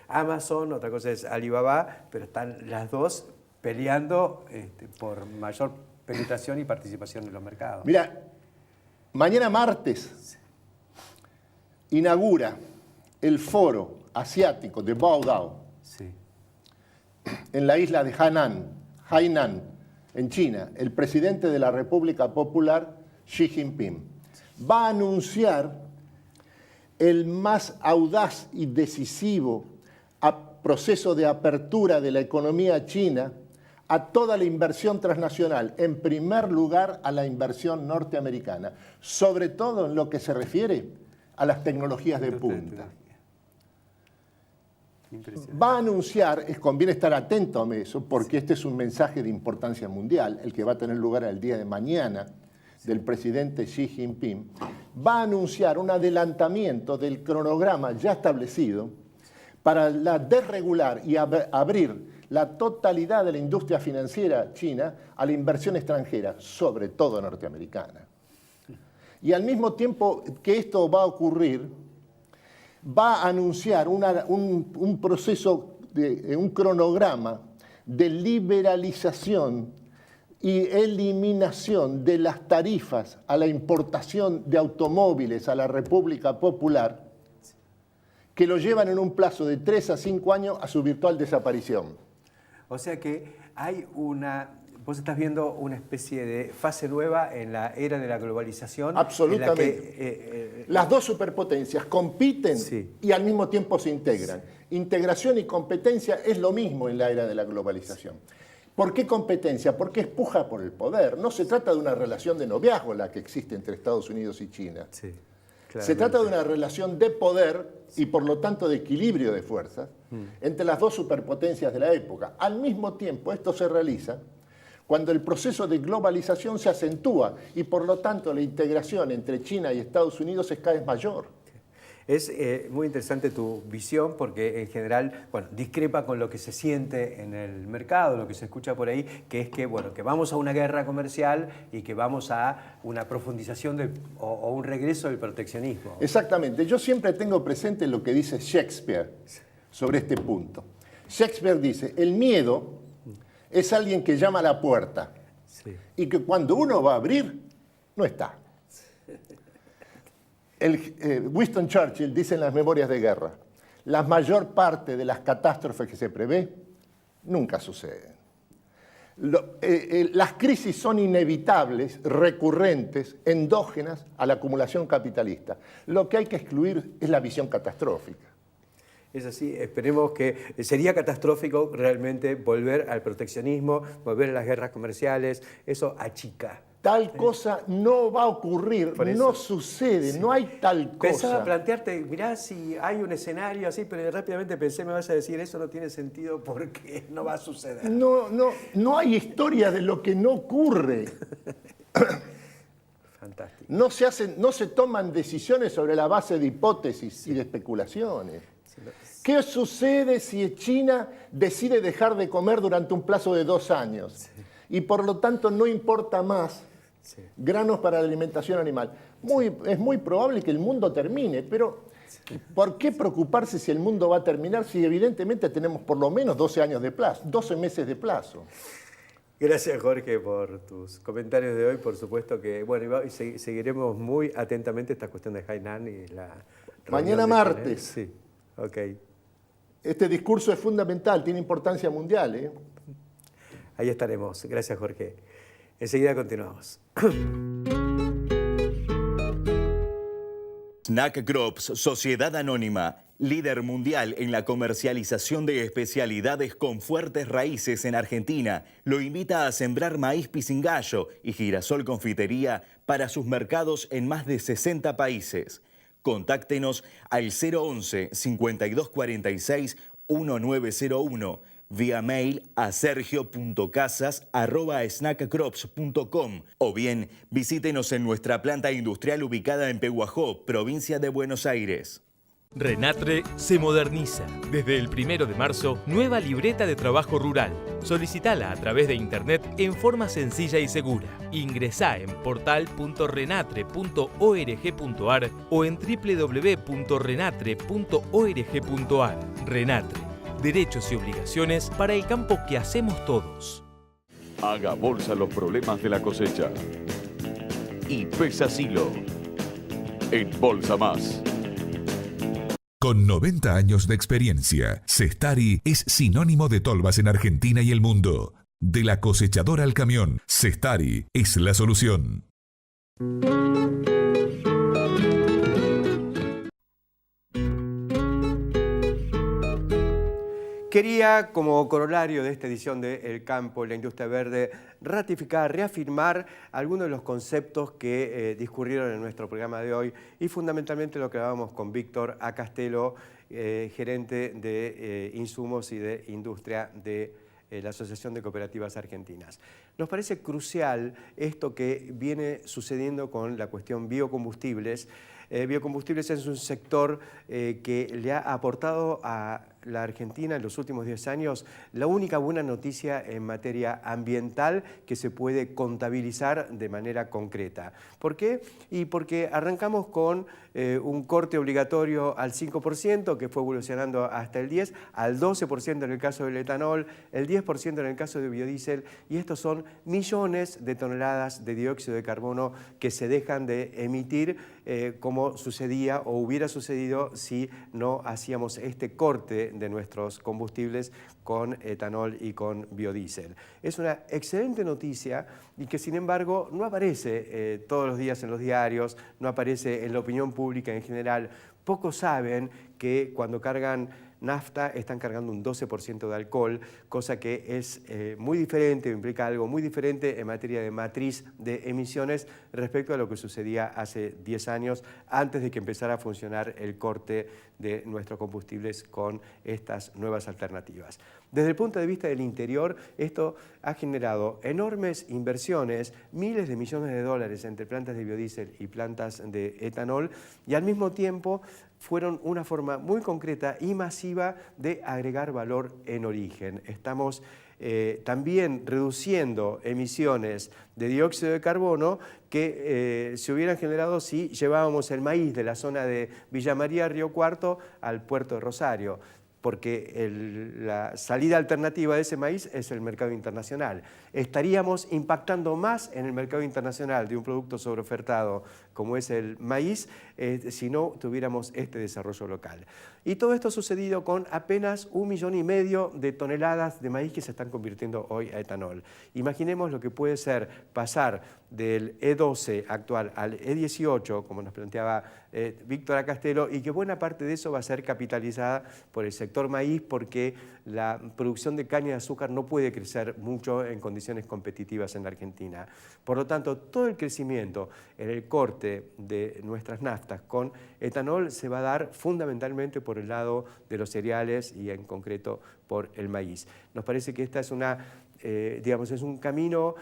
Amazon, otra cosa es Alibaba, pero están las dos peleando por mayor penetración y participación en los mercados. Mira, mañana martes inaugura el foro asiático de Baodao. Sí. En la isla de Hainan, en China, el presidente de la República Popular, Xi Jinping, va a anunciar el más audaz y decisivo proceso de apertura de la economía china a toda la inversión transnacional, en primer lugar a la inversión norteamericana, sobre todo en lo que se refiere a las tecnologías de punta. Va a anunciar, conviene estar atento a eso, porque este es un mensaje de importancia mundial, el que va a tener lugar el día de mañana, del presidente Xi Jinping, va a anunciar un adelantamiento del cronograma ya establecido para desregular y abrir la totalidad de la industria financiera china a la inversión extranjera, sobre todo norteamericana. Y al mismo tiempo que esto va a ocurrir, va a anunciar un proceso, un cronograma de liberalización y eliminación de las tarifas a la importación de automóviles a la República Popular, que lo llevan en un plazo de 3 a 5 años a su virtual desaparición. O sea que hay vos estás viendo una especie de fase nueva en la era de la globalización. Absolutamente. Las dos superpotencias compiten y al mismo tiempo se integran. Integración y competencia es lo mismo en la era de la globalización. ¿Por qué competencia? Porque es puja por el poder. No se trata de una relación de noviazgo la que existe entre Estados Unidos y China. Se trata de una relación de poder y por lo tanto de equilibrio de fuerzas entre las dos superpotencias de la época. Al mismo tiempo esto se realiza cuando el proceso de globalización se acentúa y por lo tanto la integración entre China y Estados Unidos es cada vez mayor. Es muy interesante tu visión porque en general, bueno, discrepa con lo que se siente en el mercado, lo que se escucha por ahí, que es que, bueno, que vamos a una guerra comercial y que vamos a una profundización o un regreso del proteccionismo. Exactamente. Yo siempre tengo presente lo que dice Shakespeare sobre este punto. Shakespeare dice, el miedo es alguien que llama a la puerta y que cuando uno va a abrir, no está. Winston Churchill dice en las Memorias de Guerra, la mayor parte de las catástrofes que se prevé nunca suceden. Las crisis son inevitables, recurrentes, endógenas a la acumulación capitalista. Lo que hay que excluir es la visión catastrófica. Es así, esperemos que sería catastrófico realmente volver al proteccionismo, volver a las guerras comerciales, eso achica. Tal cosa no va a ocurrir, no sucede, no hay tal cosa. Pensaba plantearte, mirá si hay un escenario así, pero rápidamente pensé, me vas a decir, eso no tiene sentido porque no va a suceder. No hay historia de lo que no ocurre. Fantástico. No se toman decisiones sobre la base de hipótesis y de especulaciones. ¿Qué sucede si China decide dejar de comer durante un plazo de 2 años? Y por lo tanto no importa más granos para la alimentación animal. Es muy probable que el mundo termine, pero ¿por qué preocuparse si el mundo va a terminar si evidentemente tenemos por lo menos 12 años de plazo, 12 meses de plazo? Gracias, Jorge, por tus comentarios de hoy. Por supuesto que, bueno, seguiremos muy atentamente esta cuestión de Hainan y la... Mañana martes. Sí, ok. Este discurso es fundamental, tiene importancia mundial, ¿eh? Ahí estaremos. Gracias, Jorge. Enseguida continuamos. Snack Crops, Sociedad Anónima, líder mundial en la comercialización de especialidades con fuertes raíces en Argentina, lo invita a sembrar maíz pisingallo y girasol confitería para sus mercados en más de 60 países. Contáctenos al 011 5246 1901. Vía mail a sergio.casas@snackcrops.com o bien visítenos en nuestra planta industrial ubicada en Pehuajó, provincia de Buenos Aires. Renatre se moderniza. Desde el 1 de marzo, nueva libreta de trabajo rural. Solicitala a través de internet en forma sencilla y segura. Ingresá en portal.renatre.org.ar o en www.renatre.org.ar. Renatre. Derechos y obligaciones para el campo que hacemos todos. Haga bolsa los problemas de la cosecha. Y Pesa Silo. En Bolsa Más. Con 90 años de experiencia, Cestari es sinónimo de tolvas en Argentina y el mundo. De la cosechadora al camión, Cestari es la solución. Quería, como corolario de esta edición de El Campo, la Industria Verde, ratificar, reafirmar algunos de los conceptos que discurrieron en nuestro programa de hoy y fundamentalmente lo que hablábamos con Víctor Acastelo, gerente de insumos y de industria de la Asociación de Cooperativas Argentinas. Nos parece crucial esto que viene sucediendo con la cuestión biocombustibles. Biocombustibles es un sector que le ha aportado a la Argentina en los últimos 10 años la única buena noticia en materia ambiental que se puede contabilizar de manera concreta. ¿Por qué? Y porque arrancamos con un corte obligatorio al 5%, que fue evolucionando hasta el 10%, al 12% en el caso del etanol, el 10% en el caso de biodiesel, y estos son millones de toneladas de dióxido de carbono que se dejan de emitir como sucedía o hubiera sucedido si no hacíamos este corte de nuestros combustibles con etanol y con biodiesel. Es una excelente noticia y que sin embargo no aparece todos los días en los diarios, no aparece en la opinión pública en general. Pocos saben que cuando cargan nafta están cargando un 12% de alcohol, cosa que es muy diferente, implica algo muy diferente en materia de matriz de emisiones respecto a lo que sucedía hace 10 años antes de que empezara a funcionar el corte de nuestros combustibles con estas nuevas alternativas. Desde el punto de vista del interior, esto ha generado enormes inversiones, miles de millones de dólares entre plantas de biodiesel y plantas de etanol, y al mismo tiempo fueron una forma muy concreta y masiva de agregar valor en origen. Estamos también reduciendo emisiones de dióxido de carbono que se hubieran generado si llevábamos el maíz de la zona de Villa María, Río Cuarto, al puerto de Rosario, porque la salida alternativa de ese maíz es el mercado internacional. Estaríamos impactando más en el mercado internacional de un producto sobreofertado como es el maíz si no tuviéramos este desarrollo local. Y todo esto ha sucedido con apenas 1,5 millones de toneladas de maíz que se están convirtiendo hoy a etanol. Imaginemos lo que puede ser pasar del E12 actual al E18, como nos planteaba Víctor Acastelo, y que buena parte de eso va a ser capitalizada por el sector maíz porque la producción de caña de azúcar no puede crecer mucho en condiciones competitivas en la Argentina. Por lo tanto, todo el crecimiento en el corte de nuestras naftas con etanol se va a dar fundamentalmente por el lado de los cereales y en concreto por el maíz. Nos parece que esta es es un camino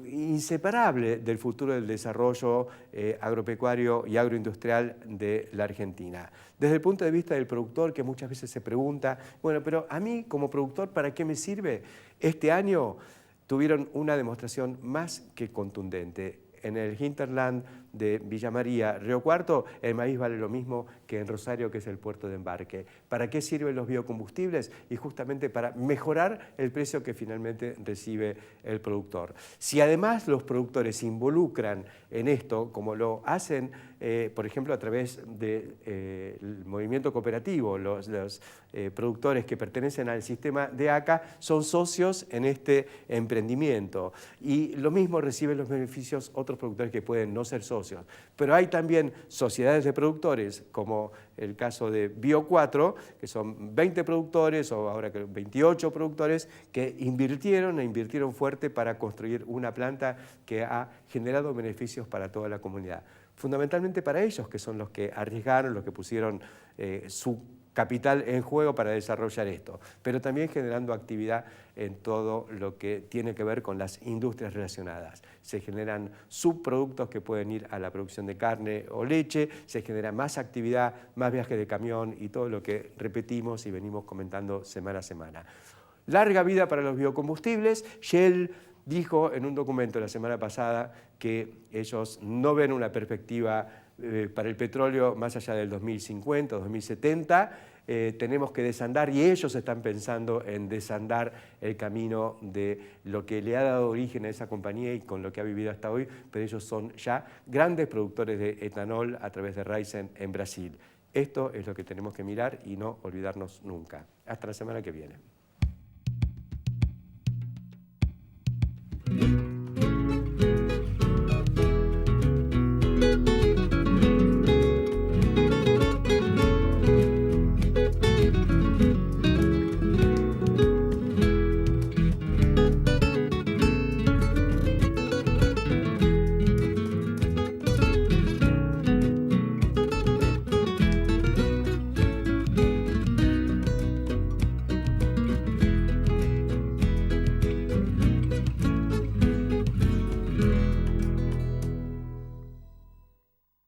inseparable del futuro del desarrollo agropecuario y agroindustrial de la Argentina. Desde el punto de vista del productor, que muchas veces se pregunta, bueno, pero a mí como productor, ¿para qué me sirve? Este año tuvieron una demostración más que contundente. En el hinterland de Villa María, Río Cuarto, el maíz vale lo mismo que en Rosario, que es el puerto de embarque. ¿Para qué sirven los biocombustibles? Y justamente para mejorar el precio que finalmente recibe el productor. Si además los productores se involucran en esto, como lo hacen, por ejemplo, a través del movimiento cooperativo, los productores que pertenecen al sistema de ACA son socios en este emprendimiento. Y lo mismo reciben los beneficios otros productores que pueden no ser socios. Pero hay también sociedades de productores, como el caso de Bio4, que son 20 productores, o ahora 28 productores, que invirtieron fuerte para construir una planta que ha generado beneficios para toda la comunidad. Fundamentalmente para ellos, que son los que arriesgaron, los que pusieron su capital en juego para desarrollar esto, pero también generando actividad en todo lo que tiene que ver con las industrias relacionadas. Se generan subproductos que pueden ir a la producción de carne o leche, se genera más actividad, más viajes de camión y todo lo que repetimos y venimos comentando semana a semana. Larga vida para los biocombustibles. Shell dijo en un documento la semana pasada que ellos no ven una perspectiva para el petróleo más allá del 2050 o 2070, tenemos que desandar, y ellos están pensando en desandar el camino de lo que le ha dado origen a esa compañía y con lo que ha vivido hasta hoy, pero ellos son ya grandes productores de etanol a través de Raízen en Brasil. Esto es lo que tenemos que mirar y no olvidarnos nunca. Hasta la semana que viene.